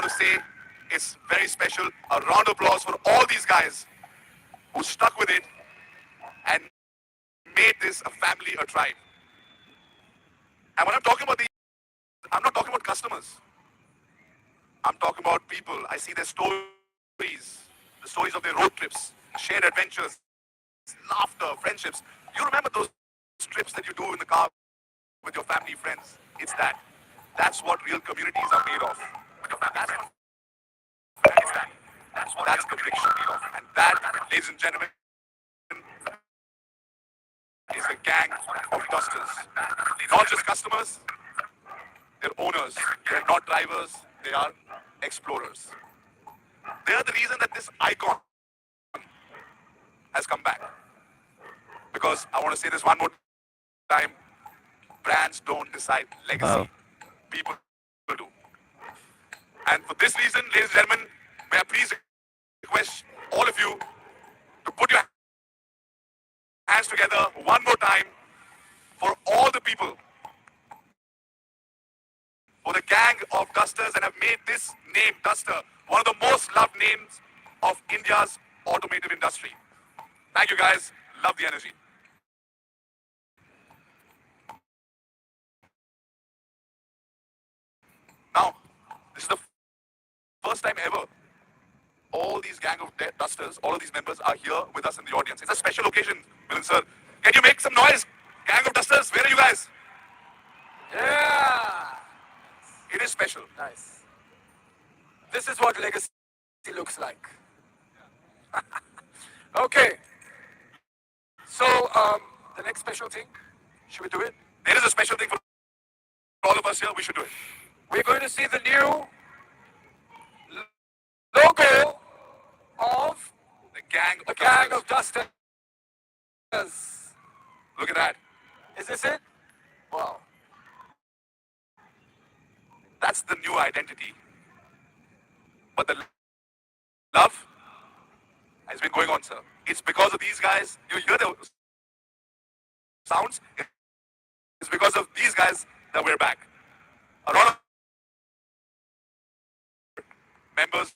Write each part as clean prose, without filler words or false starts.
to say it's very special. A round of applause for all these guys who stuck with it and made this a family, a tribe. And when I'm talking about these, I'm not talking about customers. I'm talking about people. I see their stories, the stories of their road trips, shared adventures, laughter, friendships. You remember those trips that you do in the car with your family, friends? It's that. That's what real communities are made of. That's communities are made of. And that, ladies and gentlemen, is the gang of dusters. Not just customers, they're owners. They're not drivers, they are explorers. They are the reason that this icon has come back. Because I want to say this one more time, brands don't decide legacy. People do. And for this reason, ladies and gentlemen, may I please request all of you to put your hands together one more time for all the people, for the gang of dusters that have made this name, Duster, one of the most loved names of India's automotive industry. Thank you guys. Love the energy. Now, this is the first time ever all these gang of dusters, all of these members are here with us in the audience. It's a special occasion, Milind sir. Can you make some noise? Gang of dusters, where are you guys? Yeah! It is special. Nice. This is what legacy looks like. Okay. So, the next special thing, should we do it? There is a special thing for all of us here. We should do it. We're going to see the new logo of The gang the of gang dusters. of dusters. Look at that. Is this it? Wow. That's the new identity. But the love has been going on, sir. It's because of these guys. You hear the sounds? It's because of these guys that we're back. A lot of members,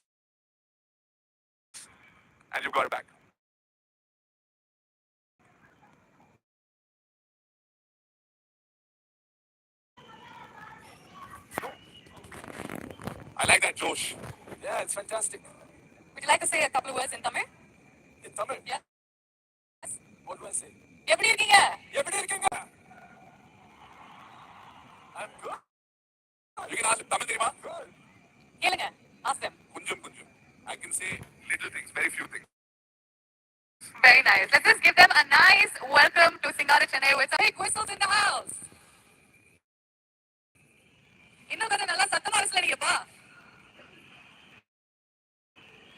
and you've got it back. I like that, Josh. Yeah, it's fantastic. Would you like to say a couple of words in Tamil? In Tamil? Yeah. What do I say? எப்படி இருக்கீங்க? எப்படி இருக்கீங்க? I'm good. You can ask Tamil தெரியுமா? Good. கேளுங்க. Ask them. Kunjum kunjum. I can say little things, very few things. Very nice. Let's just give them a nice welcome to Singara Chennai with some big whistles in the house. இன்னும் கொஞ்சம் நல்லா சத்தமா விசிலடிங்கப்பா.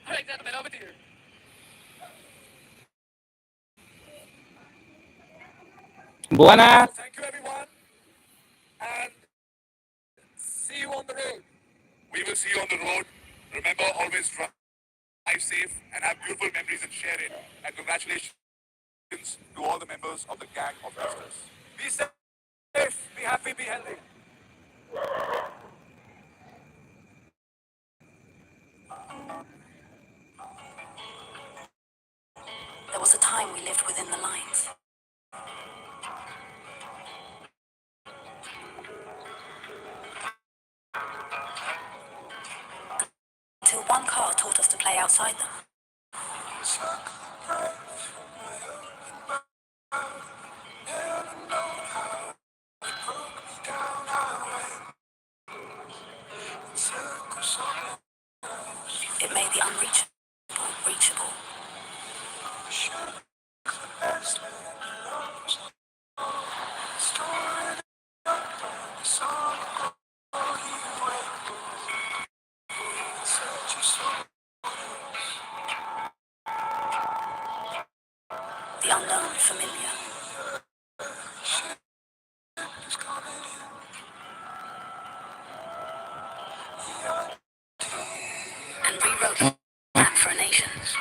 All right, gentlemen, over to you. Buona. Thank you, everyone. And see you on the road. We will see you on the road. Remember, always drive safe and have beautiful memories and share it. And congratulations to all the members of the gang of dusters. Be safe, be happy, be healthy. There was a time we lived within the lines. Till one car taught us to play outside them. It made the unreachable reachable. The unknown familiar. And rewrote plan for nations.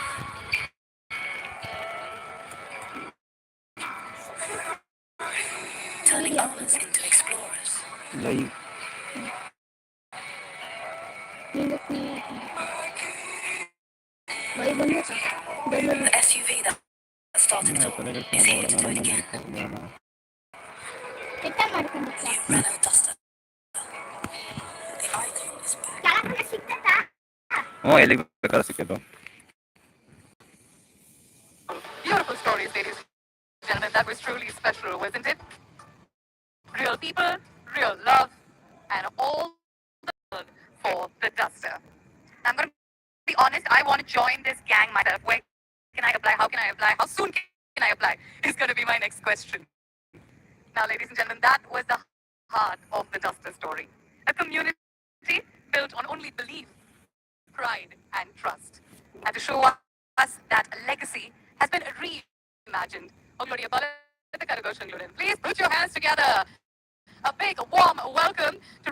Turning owners into explorers. There you. The SUV that started it all is here to do it again. New Renault Duster. The icon is back. ಎಲ್ಲಿಗೆ ಬೇಕಾದ್ರೆ ಸಿಕ್ಕಿದ್ದು. Beautiful stories, ladies and gentlemen. That was truly special, wasn't it? Real people, real love, and all the love for the Duster. I'm going to be honest, I want to join this gang myself. Where can I apply? How can I apply? How soon can I apply? Is going to be my next question. Now, ladies and gentlemen, that was the heart of the Duster story. A community built on only belief, pride, and trust. And to show us that a legacy has been reimagined. Please put your hands together. A big, warm welcome to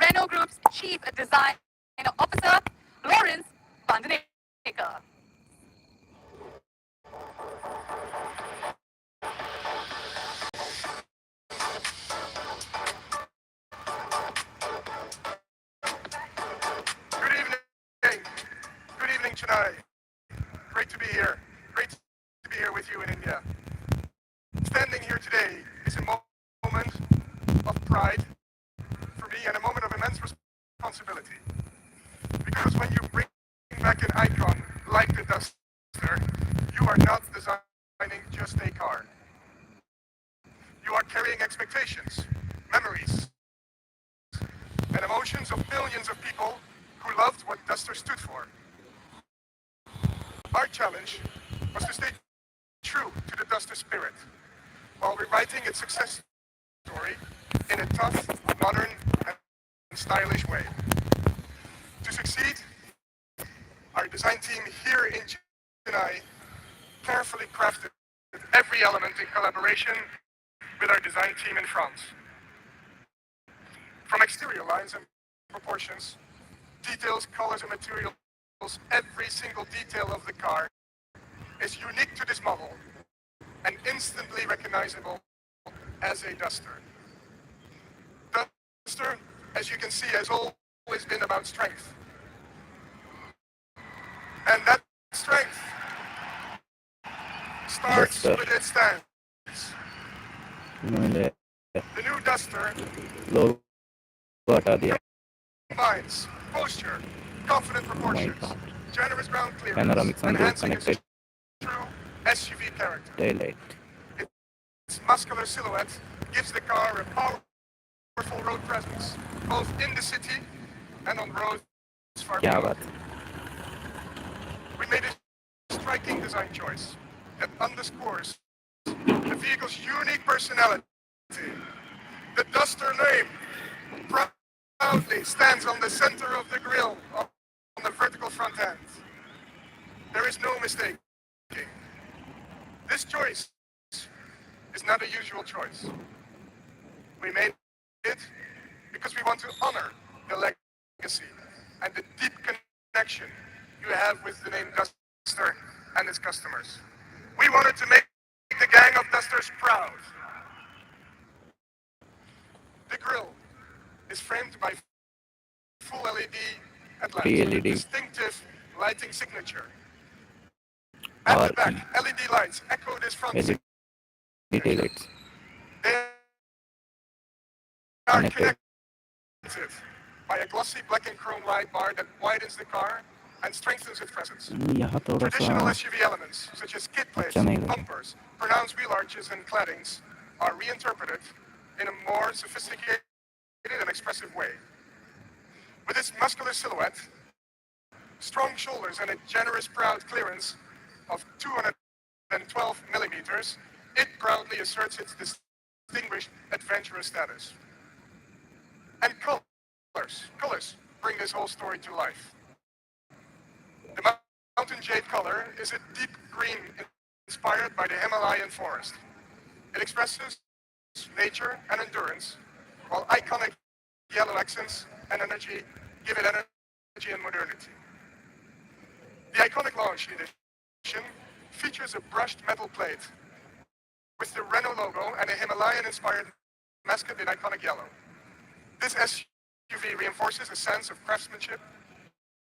Renault Group's Chief Design Officer, Lawrence Vandenaker. Good evening. Good evening, Chennai. Great to be here. Great to be here with you in India. Standing here today is a moment of pride for me and a moment of immense responsibility. Because when you bring back an icon like the Duster, you are not designing just a car. You are carrying expectations, memories, and emotions of millions of people who loved what Duster stood for. Our challenge was to stay true to the Duster spirit while rewriting its success story in a tough, modern, and stylish way. To succeed, our design team here in Chennai carefully crafted every element in collaboration with our design team in France. From exterior lines and proportions, details, colors, and materials, every single detail of the car is unique to this model and instantly recognizable as a Duster. Duster, as you can see, has always been about strength. And that strength starts Duster. with its stance. ಆಮೇಲೆ The new Duster logo ಹಟಾದಿಯ combines posture, confident proportions, God. generous ground clearance, Panoramic sunroof enhancing its connected true SUV character. taillight. Its muscular silhouette gives the car a powerful road presence, both in the city and on roads far क्या beyond. बात. We made a striking design choice that underscores the vehicle's unique personality. The Duster name proudly stands on the center of the grille on the vertical front end. There is no mistaking. This choice is not a usual choice. We made it because we want to honor the legacy and the deep connection you have with the name Duster and its customers. We wanted to make the gang of Dusters proud. The grille is framed by full LED headlamps with a LED. distinctive lighting signature. At the back, LED lights echo this front LED taillights. They are Connected. connected by a glossy black and chrome light bar that widens the car and strengthens its presence. यहाँ थोड़ा सा Traditional SUV elements such as skid plates, अच्छा नहीं लगा. bumpers, pronounced wheel arches, and claddings are reinterpreted in a more sophisticated and expressive way. With its muscular silhouette, strong shoulders, and a generous proud clearance of 212 millimeters, it proudly asserts its distinguished adventurous status. And colors bring this whole story to life. The mountain jade color is a deep green inspired by the Himalayan forest. It expresses nature and endurance, while iconic yellow accents and energy give it energy and modernity. The iconic launch edition features a brushed metal plate with the Renault logo and a Himalayan-inspired mascot in iconic yellow. This SUV reinforces a sense of craftsmanship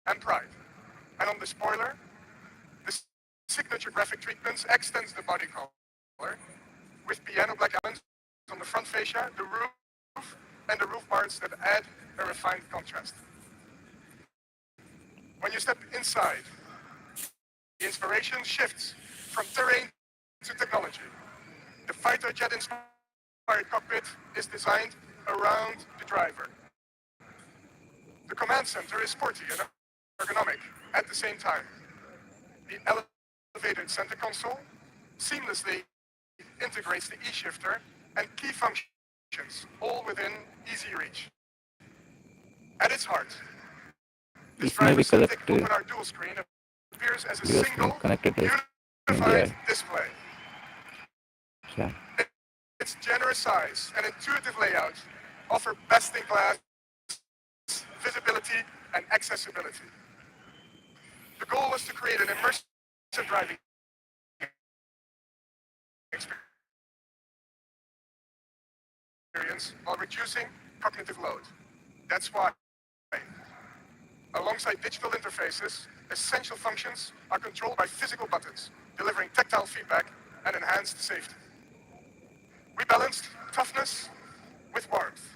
and pride. And on the spoiler, the signature graphic treatments extends the body color with piano black elements on the front fascia, the roof, and the roof bars that add a refined contrast. When you step inside, the inspiration shifts from terrain to technology. The fighter jet-inspired cockpit is designed around the driver. The command center is sporty and ergonomic at the same time. The elevated center console seamlessly integrates the E-shifter and key functions, all within easy reach. At its heart, this This may be driver-centric collected open-art dual screen appears as a USB single, connected to unified NDI. display. Yeah. Its generous size and intuitive layout offer best-in-class visibility and accessibility. The goal was to create an immersive driving experience while reducing cognitive load. That's why, alongside digital interfaces, essential functions are controlled by physical buttons, delivering tactile feedback and enhanced safety. We balanced toughness with warmth.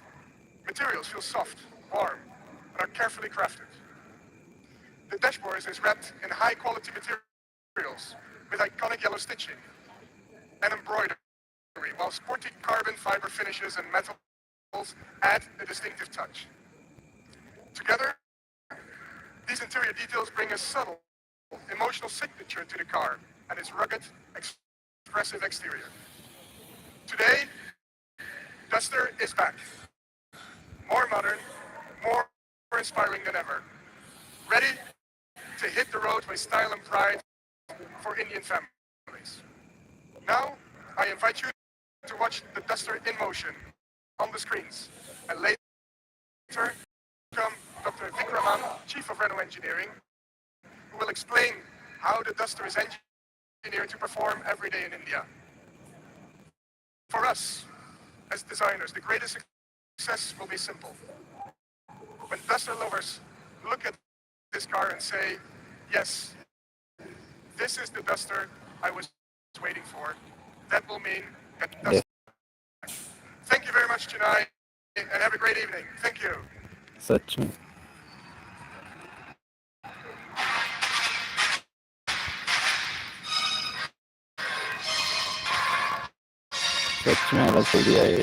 Materials feel soft, warm, and are carefully crafted. The dashboard is wrapped in high-quality materials with iconic yellow stitching and embroidery, while sporty carbon fiber finishes and metals add a distinctive touch. Together, these interior details bring a subtle, emotional signature to the car and its rugged, expressive exterior. Today, Duster is back. More modern, more inspiring than ever. Ready to hit the road with style and pride for Indian families. Now, I invite you to watch the Duster in motion on the screens. And later, come Dr. Vikraman, Chief of Renault Engineering, who will explain how the Duster is engineered to perform every day in India. For us, as designers, the greatest success will be simple. When Duster lovers look at this car and say, yes, this is the Duster I was waiting for, that will mean that Duster. Thank you very much, Chennai, and have a great evening. Thank you. सच में अलग हो गया है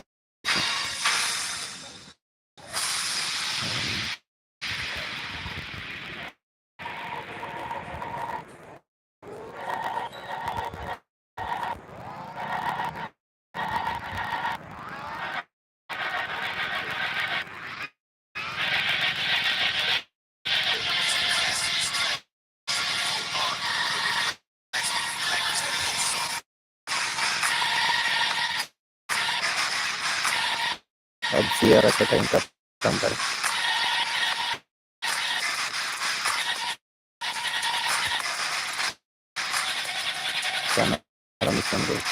अब Sierra का time का कम करे Panoramic sunroof.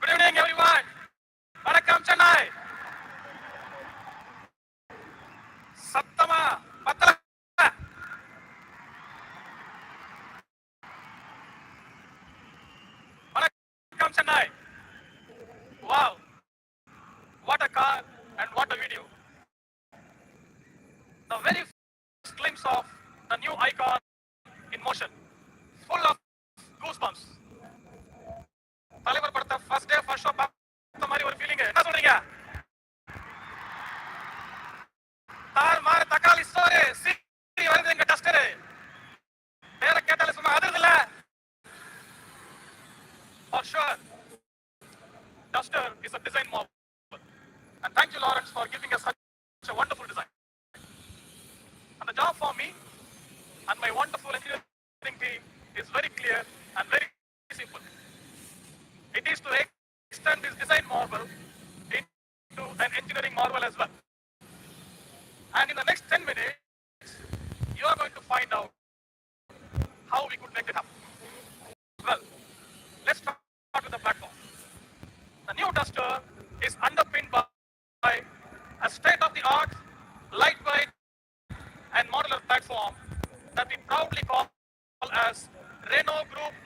Good evening, everyone. Vanakkam, Chennai. Sattama, Patra. Vanakkam, Chennai. Wow. What a car and what a video. The very first glimpse of the new icon in motion. Full of goosebumps. தலைவர் படத்தை first day first show பார்த்த மாதிரி ஒரு feeling. என்ன சொல்றீங்க? தார் மாற தக்காளி ஸ்டோரி சீரி வருது எங்க டஸ்டர். பேர கேட்டாலே சும்மா அதிர்து இல்ல. For sure, Duster is a design marvel. And thank you, Lawrence, for giving us such a wonderful design. And the job for me and my wonderful engineering team is very clear and very simple. It is to extend this design marvel into an engineering marvel as well. And in the next 10 minutes, you are going to find out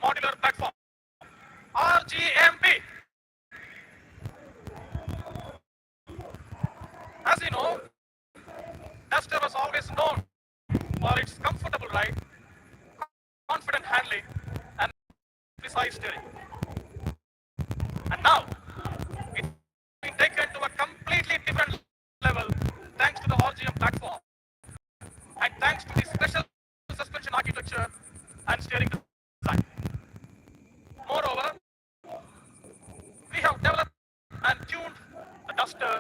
modular platform, RGMP. As you know, Duster was always known for its comfortable ride, confident handling, and precise steering. And now, it's been taken to a completely different level thanks to the RGM platform and thanks to the special suspension architecture and steering design. Moreover, we have developed and tuned the Duster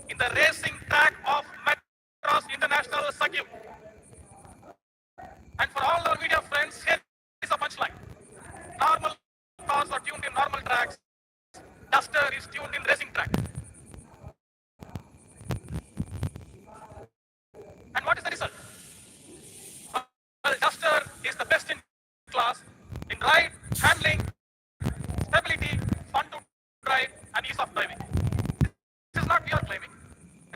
in the racing track of Madras International Circuit. And for all our media friends, here is a punchline. Normal cars are tuned in normal tracks. Duster is tuned in racing track. And what is the result? Well, Duster is the best in class in ride, handling, stability, fun to drive, and ease of driving. This is not we are claiming.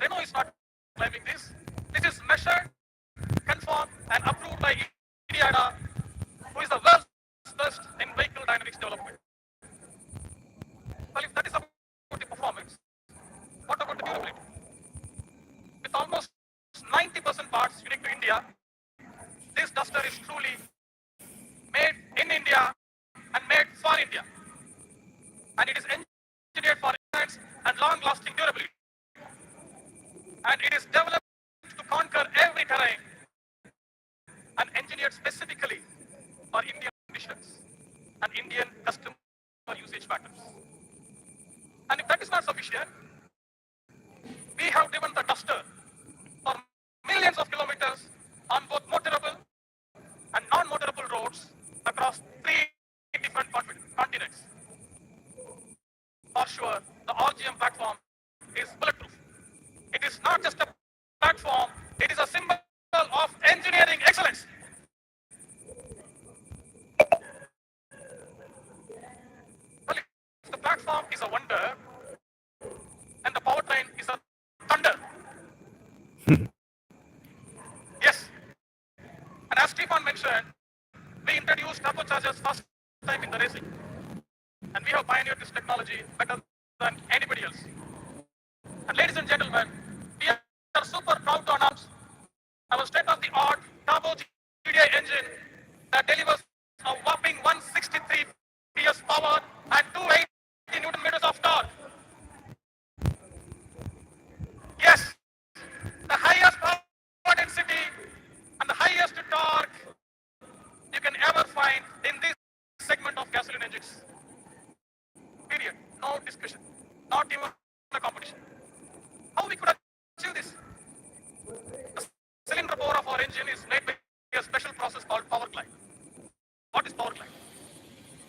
Renault is not claiming this. This is measured, confirmed, and approved by IDIADA, who is the world's best in vehicle dynamics development. Well, if that is about the performance, what about the durability? With almost 90% parts unique to India, this Duster is truly made in India and made for India. And it is engineered for endurance and long-lasting durability. And it is developed to conquer every terrain and engineered specifically for Indian conditions and Indian customer usage patterns. And if that is not sufficient, we have driven the Duster for millions of kilometers on both motorable and non-motorable roads across 3 different continents. For sure, the RGM platform is bulletproof. It is not just a platform, it is a symbol of engineering excellence. Well, if the platform is a wonder, and the powertrain is a thunder. Yes. And as Stefan mentioned, we introduced turbochargers first time in the racing. And we have pioneered this technology better than anybody else. And ladies and gentlemen, we are super proud to announce our state-of-the-art turbo GDI engine that delivers a whopping 163 PS power and 280 Newton meters of torque. Yes, the highest power density and the highest torque you can ever find in this segment of gasoline engines. Period. No discussion. Not even a competition. How we could achieve this? The cylinder bore of our engine is made by a special process called power glide. What is power glide?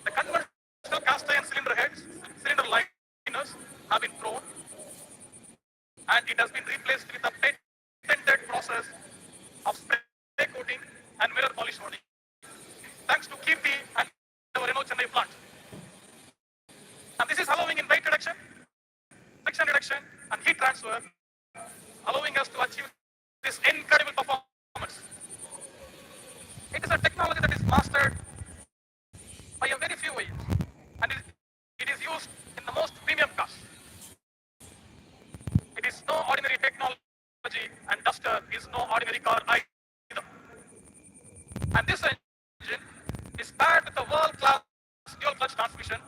The conventional cast iron cylinder heads, cylinder liners have been thrown, and it has been replaced with a patented process of spray coating and mirror polish coating, thanks to Kirti and our Renault Chennai plant. And this is allowing in weight reduction, friction reduction, and heat transfer, allowing us to achieve this incredible performance. It is a technology that is mastered by a very few ways, and it is used in the most premium cars. It is no ordinary technology, and Duster is no ordinary car either. And this engine is paired with a world-class dual-clutch transmission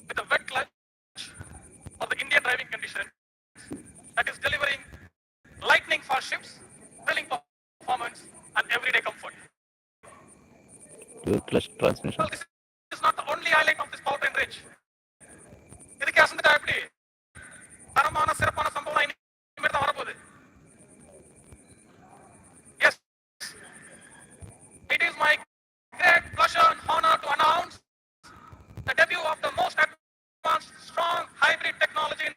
with a wet clutch for the Indian driving conditions that is delivering lightning fast shifts, thrilling performance, and everyday comfort. Dual clutch transmission. Well, this is not the only highlight of this powertrain range. இதுக்கு அசந்துட்டா எப்படி தரமான சிறப்பான சம்பவம் இனிமேல் தான் வரப்போகுது. Yes, it is my great pleasure and honor to announce the debut of the most advanced, strong hybrid technology in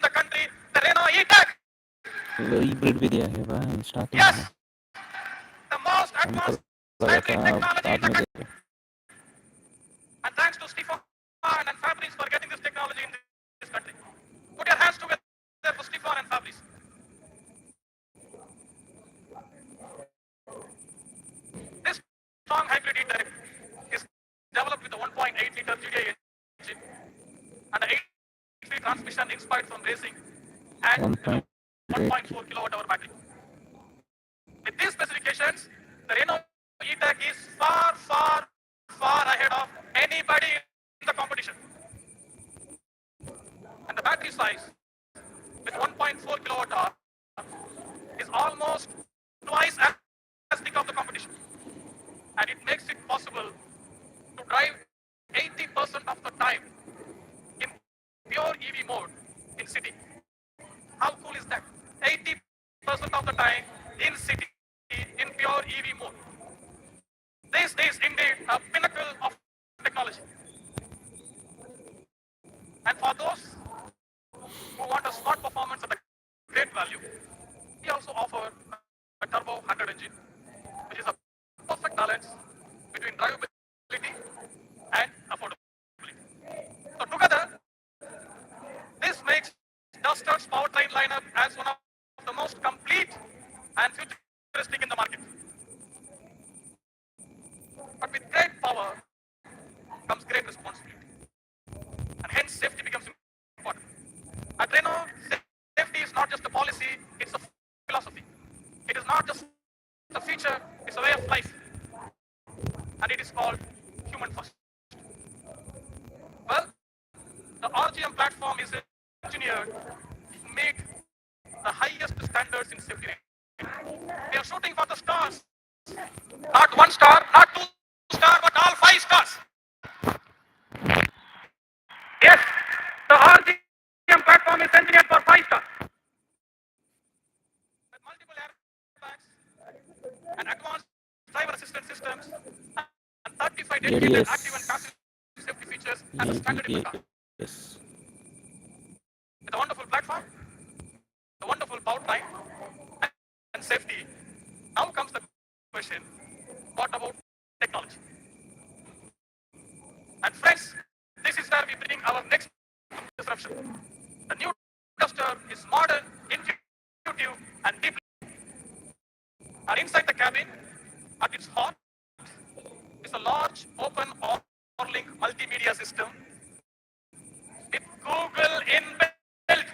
the country, the Renault E-Tech. Hybrid भी दिया है भाई स्टार्टिंग Yes, में. the most advanced hybrid technology in the country. And thanks to Stefan and Fabrice for getting this technology in this country. Put your hands together for Stefan and Fabrice. This strong hybrid E-Tech GDI engine and an 8-speed transmission inspired from racing and 1.4 kilowatt hour battery. With these specifications, the Renault E-Tech is far, far, far ahead of anybody in the competition. And the battery size with 1.4 kilowatt hour is almost twice as big of the competition. And it makes it possible to drive 80% of the time in pure EV mode in city. How cool is that? 80% of the time in city in pure EV mode. This is indeed a pinnacle of technology. And for those who want a smart performance at a great value, we also offer a turbo 100 engine, which is a perfect balance between drivability and affordability. So together, this makes Duster's powertrain lineup as one of the most complete and futuristic in the market. But with great power comes great responsibility. And hence safety becomes important. At Renault, safety is not just a policy, it's a philosophy. It is not just a feature, it's a way of life. And it is called human first. Well, the RGM platform is engineered to meet the highest standards in safety. We are shooting for the stars. Not one star, not two stars, but all 5 stars. Yes, the RGM platform is engineered for 5 stars. With multiple airbags and advanced driver assistance systems and 35 dedicated ADS. active and passive safety features as a standard in the car. Yes. With a wonderful platform, a wonderful powertrain, and safety. Now comes the question, what about technology? And friends, this is where we bring our next disruption. The new Duster is modern, intuitive, and deeply. And inside the cabin, at its heart, is a large, open, Orlink multimedia system with Google inbuilt.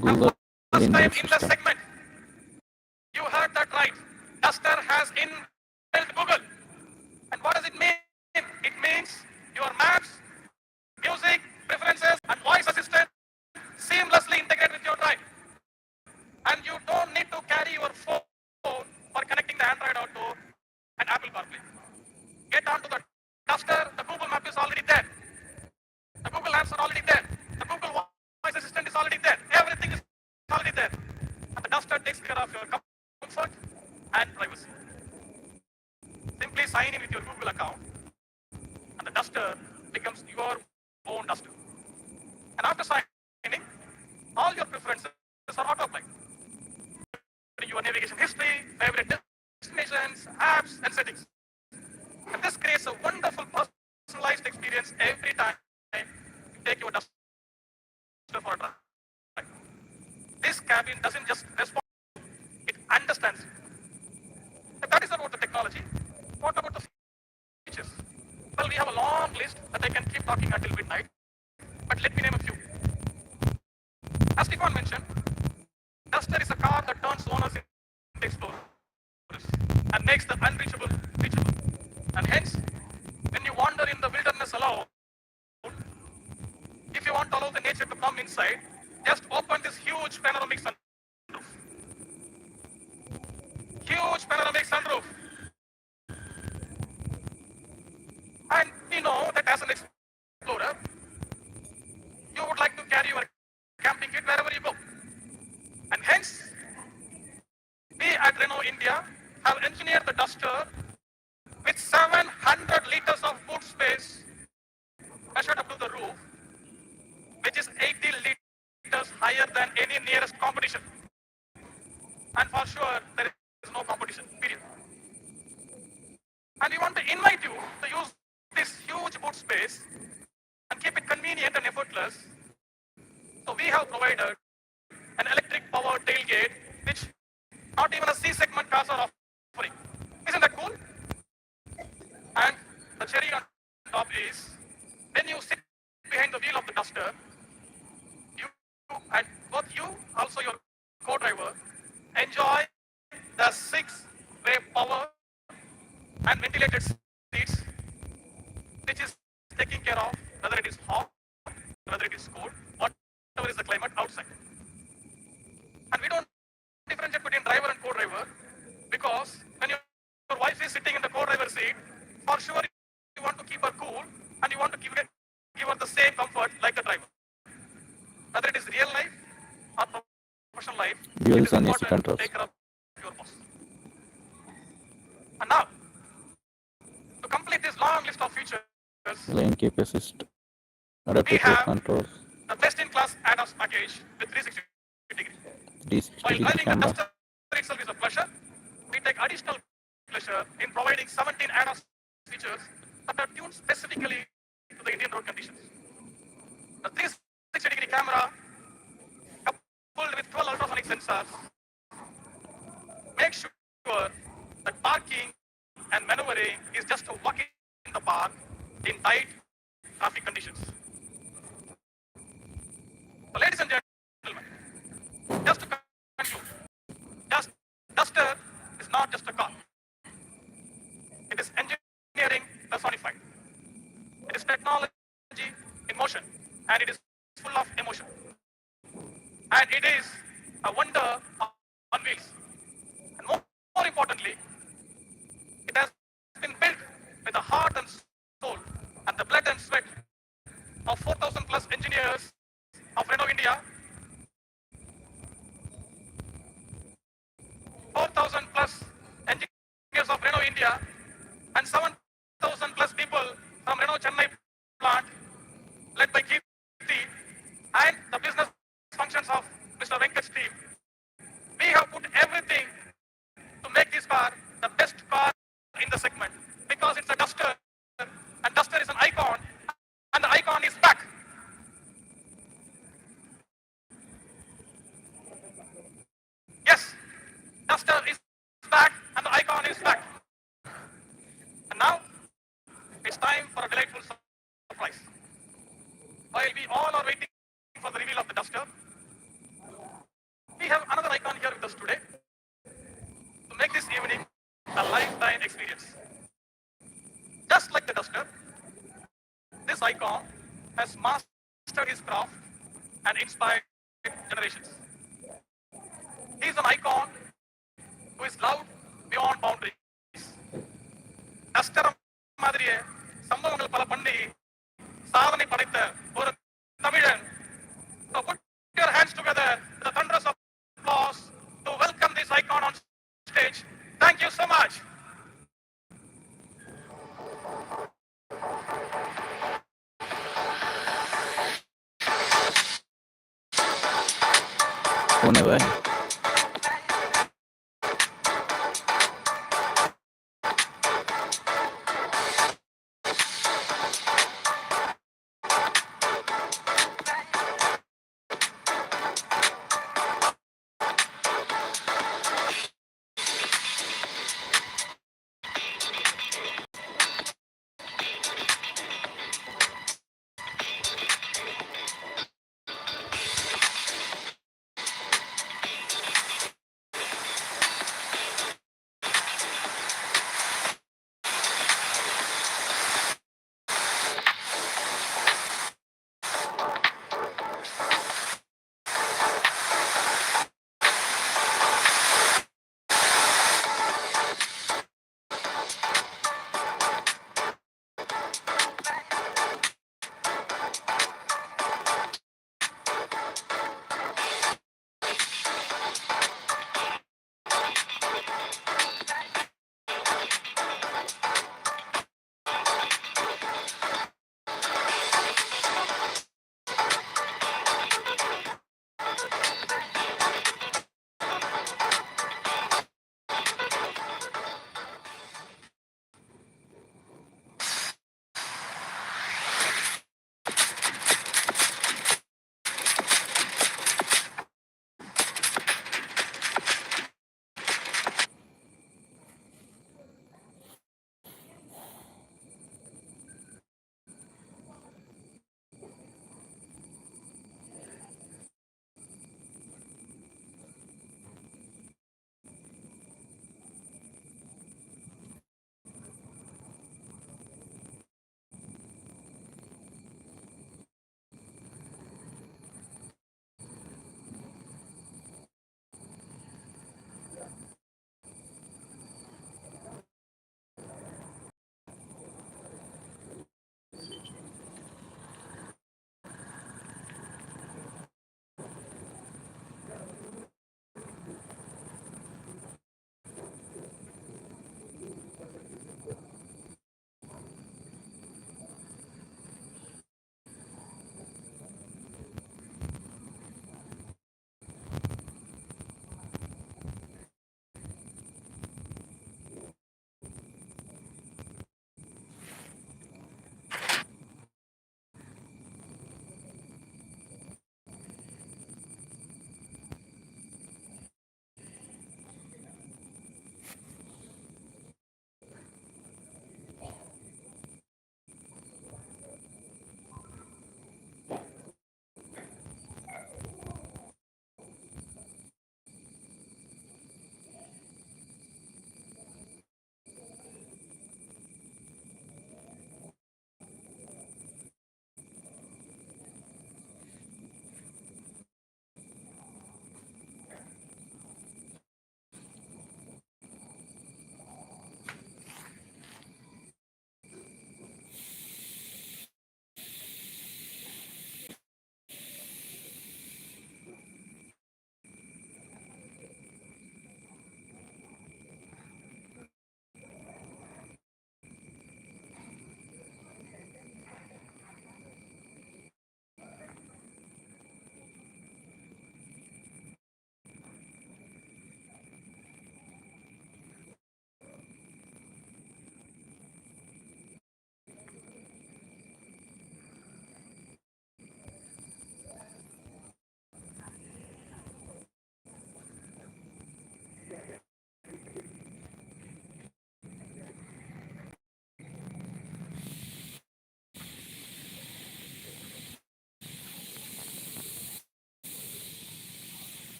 Google First time inbuilt in the system. segment. You heard that right. Duster has inbuilt Google. And what does it mean? It means your maps, music, preferences, and voice assistant seamlessly integrate with your drive. And you don't need to carry your phone for connecting the Android Auto and Apple CarPlay. Get onto the Duster, the Google map is already there. The Google apps are already there. The Google voice assistant is already there. Everything is already there. And the Duster takes care of your comfort and privacy. Simply sign in with your Google account and the Duster becomes your own Duster. And after signing, all your preferences are auto-applied. Your navigation history, favorite destinations, apps, and settings. And this creates a wonderful personalized experience every time you take your Duster for a drive. This cabin doesn't just respond, it understands you. And that is about the technology. What about the features? Well, we have a long list that I can keep talking until midnight, but let me name a few. As Stefan mentioned, Duster is a car that turns owners into explorers and makes the unreachable reachable. And hence, when you wander in the wilderness alone, if you want to allow the nature to come inside, just open this huge panoramic sunroof. Huge panoramic sunroof. And we know that as an explorer, you would like to carry your camping kit wherever you go. And hence, we at Renault India have engineered the Duster with 700 liters of boot space measured up to the roof, which is 80 liters higher than any nearest competition. And for sure, there is no competition, period. And we want to invite you to use this huge boot space and keep it convenient and effortless. So we have provided an electric powered tailgate, which not even a C-segment cars are offering. Isn't that cool? And the cherry on top is and ventilated seats, which is taking care of whether it is hot, whether it is cold, whatever is the climate outside. And we don't differentiate between driver and co-driver because when your wife is sitting in the co-driver seat, for sure you want to keep her cool and you want to give her the same comfort like the driver. Whether it is real life or professional life, Dual it is sun AC important to controls. take care of your boss. And now, to complete this long list of features, Lane keep assist, we adaptive cruise have controls, the best-in-class ADAS package with 360 degrees. 360 While degree driving the camera, Duster itself is a pleasure, we take additional pleasure in providing 17 ADAS features that are tuned specifically to the Indian road conditions. The 360-degree camera, coupled with 12 ultrasonic sensors, make sure that parking and maneuvering is just a walk in the park in tight traffic conditions. So, ladies and gentlemen, just to conclude, Duster is not just a car. It is engineering personified. It is technology in motion, and it is full of emotion. And it is a wonder on wheels. And more importantly, it has been built with the heart and soul and the blood and sweat of 4,000 plus engineers of Renault India, 4,000 plus engineers of Renault India, and 7,000 plus people from Renault Chennai plant, led by Kirti, and the business functions of Mr. Venkat's team. We have put everything to make this car the best car in the segment because it's a Duster, and Duster is an icon, and the icon is back. Yes, Duster is back, and the icon is back. And now, it's time for a delightful surprise. While we all are waiting for the reveal of the Duster, we have another icon here with us today to make this evening a lifetime experience. Just like the Duster, this icon has mastered his craft and inspired generations. He is an icon who is loved beyond boundaries. Duster மாதிரியே சம்பவங்கள் பல பண்ணி சாதனை படைத்த ஒரு தமிழன். So put your hands together with the thunderous applause to welcome this icon on stage. Thank you so much. होने वाले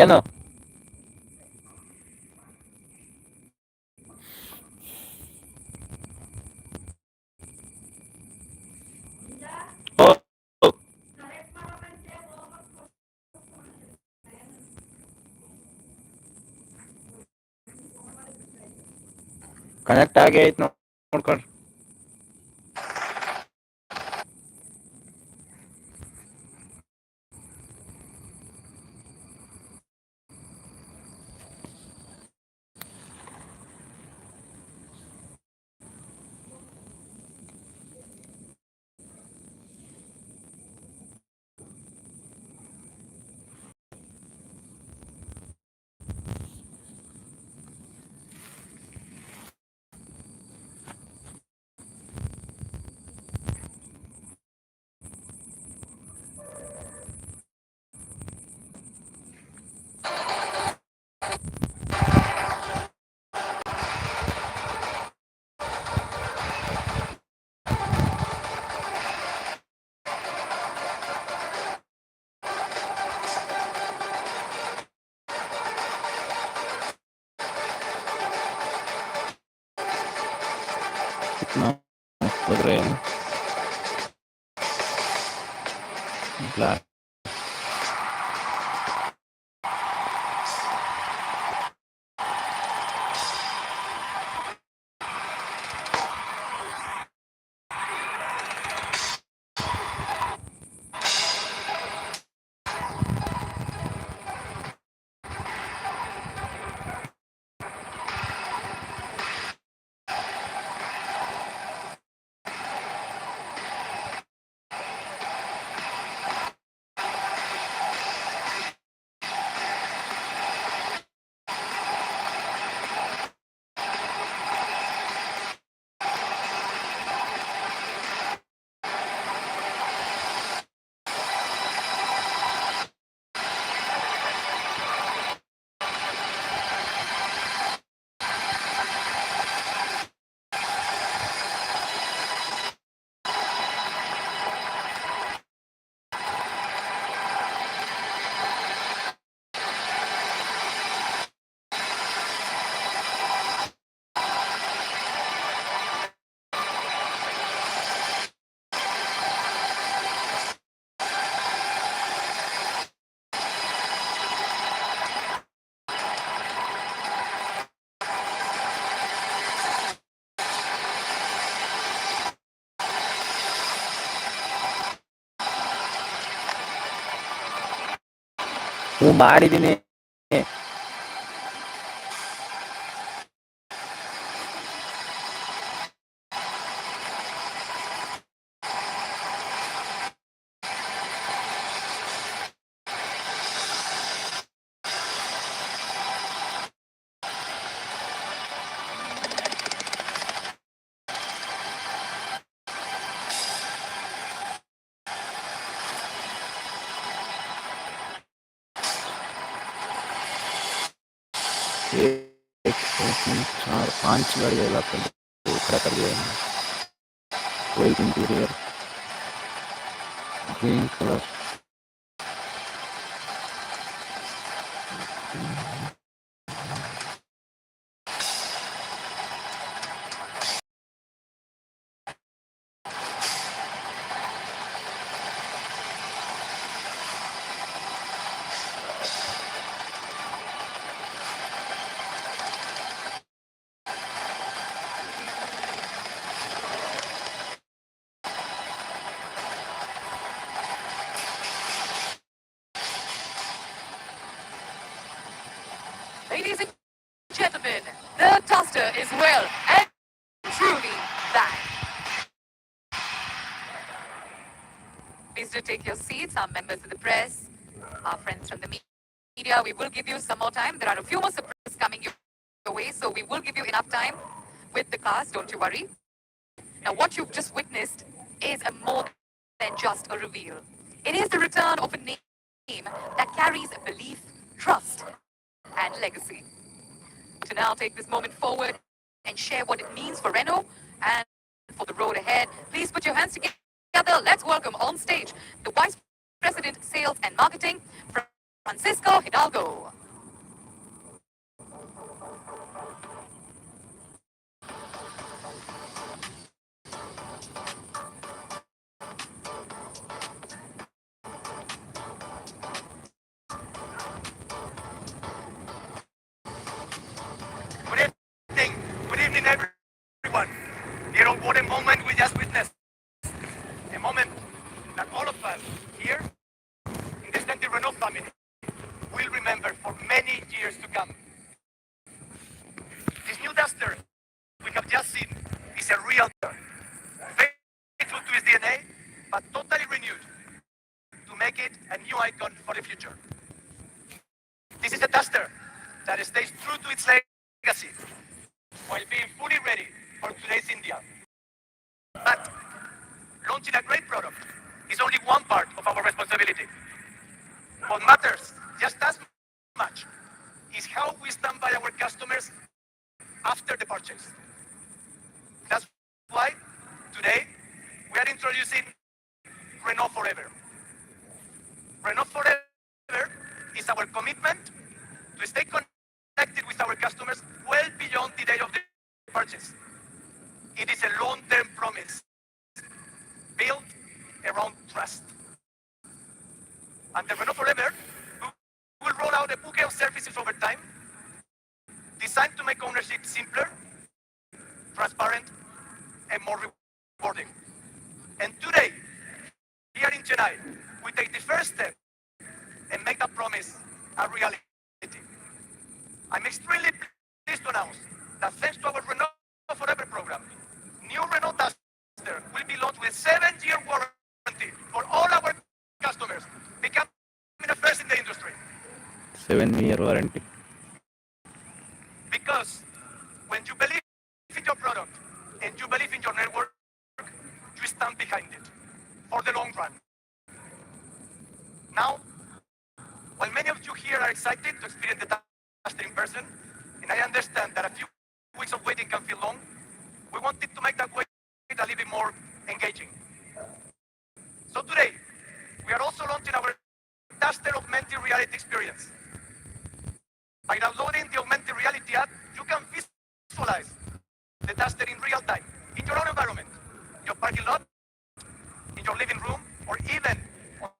ಏನು ಓ ಕನೆಕ್ಟ್ ಆಗೇ ಐತ್ ನೋಡ್ಕೊಳ್ರಿ. ಹೋದ್ರೆ ಬ್ಲಾಕ್ ಹ್ಞೂ ಮಾಡಿದ್ದೀನಿ. एक तीन चार पांच गाड़ियाँ लाकर खड़ा कर दिया है. White interior, green colour. Ladies and gentlemen, the Duster is well and truly back. Please do take your seats, our members of the press, our friends from the media. We will give you some more time. There are a few more surprises coming your way, so we will give you enough time with the cast, don't you worry. Now, what you've just witnessed is a more than just a reveal. It is the return of a name that carries a belief, trust, and legacy. To now take this moment forward and share what it means for Renault and for the road ahead, please put your hands together. Let's welcome on stage the Vice President, Sales and Marketing from Francisco Hidalgo. Good evening. Good evening, everyone. You know what a moment we just witnessed. A moment that all of us here in the extended Renault family will remember for many years to come. This new Duster we have just seen is a real Duster, faithful to its DNA, but totally renewed to make it a new icon for the future. This is a Duster that stays true to its legacy while being fully ready for today's India. But launching a great product is only one part of our responsibility. What matters just as much is how we stand by our customers after the purchase. That's why today we are introducing Renault Forever. Renault Forever is our commitment to stay connected with our customers well beyond the day of the purchase. It is a long-term promise built around trust. And the Renault Forever will roll out a bouquet of services over time, designed to make ownership simpler, transparent, and more rewarding. And today, here in Chennai, we take the first step and make that promise a reality. I'm extremely pleased to announce that thanks to our Renault Forever program, new Renault Duster will be launched with a 7-year warranty for all our customers, becoming the first in the industry. 7-year warranty. Because when you believe in your product and you believe in your network, you stand behind it for the long run. Now, while many of you here are excited to experience the Duster in person, and I understand that a few weeks of waiting can feel long, we wanted to make that wait a little bit more engaging. So today, we are also launching our Duster augmented reality experience. By downloading the augmented reality app, you can visualize the Duster in real time, in your own environment, your parking lot, in your living room, or even on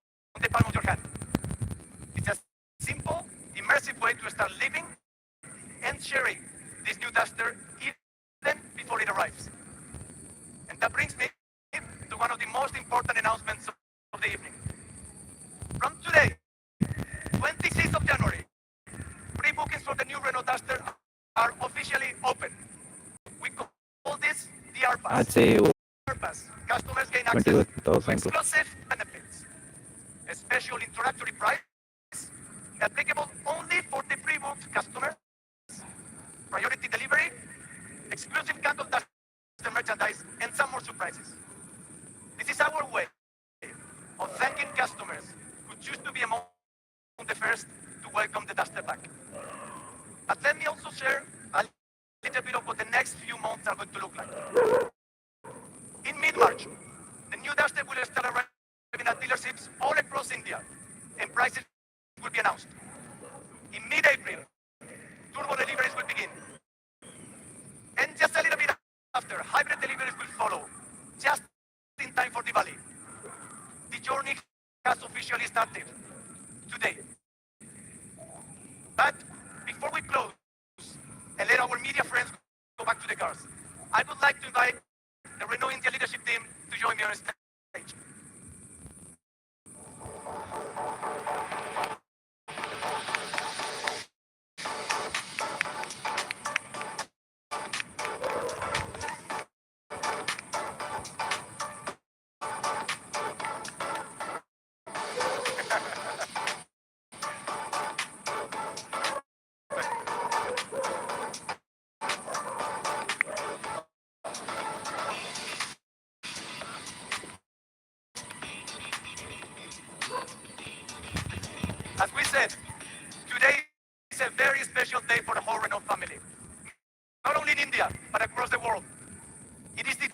the palm of your hand. It's a simple, immersive way to start living and sharing this new Duster even before it arrives. And that brings me to one of the most important announcements of the evening. From today, 26th of January, pre-bookings for the new Renault Duster are officially open. We call this the R-Pass. I'd say R-Pass. Customers gain access to 20,000. exclusive benefits, a special introductory price applicable only for the pre-booked customers, priority delivery, exclusive cut of Duster merchandise, and some more surprises. This is our way of thanking customers who choose to be among the first to welcome the Duster back. But let me also share a little bit of what the next few months are going to look like. In mid-March, the new Duster will start arriving at dealerships all across India, and prices will be announced. In mid-April, turbo deliveries will begin. And just a little bit after, hybrid deliveries will follow, just in time for Diwali. The journey has officially started today. But before we close and let our media friends go back to the cars, I would like to invite the Renault India leadership team to join me on stage. As we said, today is a very special day for the whole Renault family. Not only in India, but across the world. It is the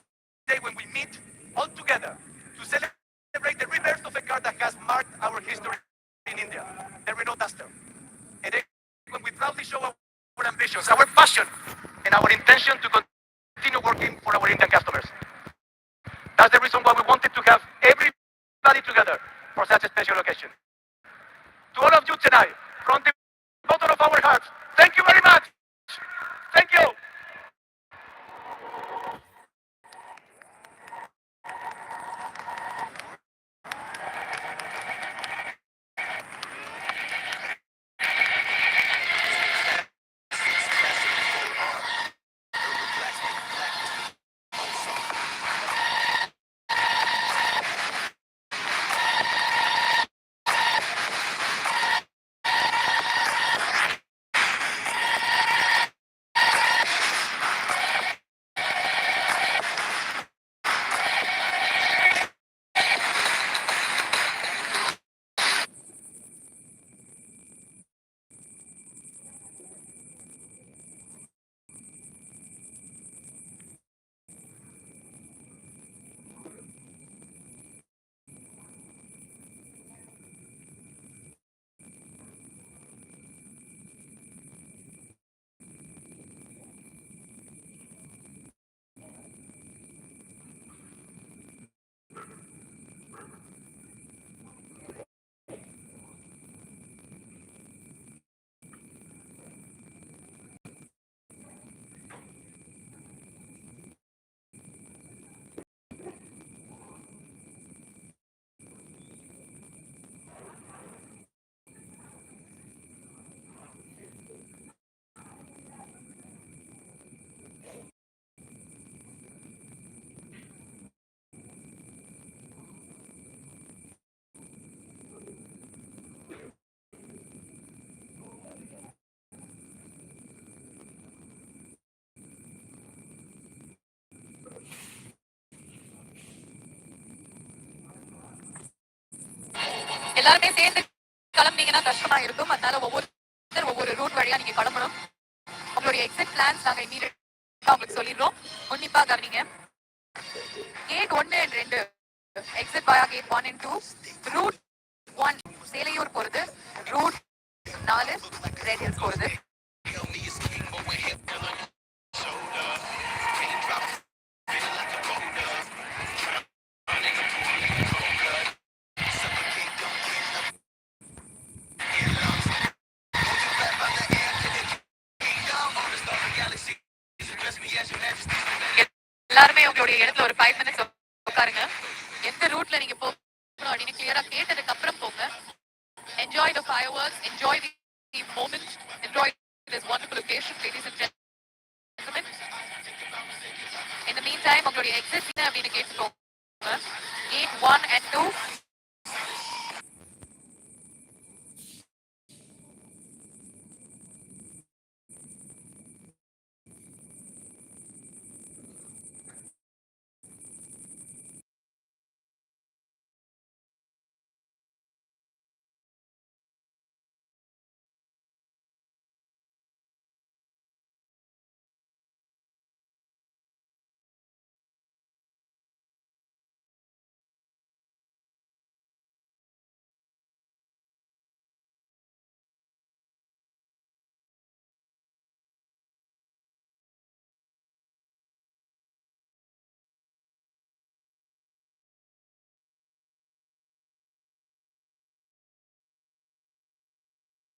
day when we meet all together to celebrate the rebirth of a car that has marked our history in India, the Renault Duster. passion and our intention to continue working for our Indian customers. That's the reason why we wanted to have everybody together for such a special occasion. To all of you tonight, from the bottom of our hearts, thank you very much. Thank you. எல்லாருமே சேர்ந்து கிளம்புனீங்கன்னா கஷ்டமா இருக்கும். அதனால ஒவ்வொரு root வழியா நீங்க கிளம்பணும். உங்களுடைய எக்ஸிட் பிளான்ஸ் நாங்க இமீடியட்டா உங்களுக்கு சொல்லிடுறோம். உன்னிப்பா கவனிங்க. Gate 1 and 2 exit via gate 1 and 2. Route 1 Selaiyur போறது, ரூட் 4 ரெட் ஹில்ஸ் போறது. எல்லாருமே உங்களுடைய இடத்துல ஒரு 5 minutes உட்காருங்க. எந்த ரூட்ல நீங்க போகணும் அப்படின்னு கிளியரா கேட்டதுக்கு அப்புறம் போங்க. Enjoy the fireworks, enjoy the moment, enjoy this wonderful occasion, ladies and gentlemen. In the meantime, உங்களுடைய exit அப்படின்னு கேட்டுக்கோங்க. Gate 1 and 2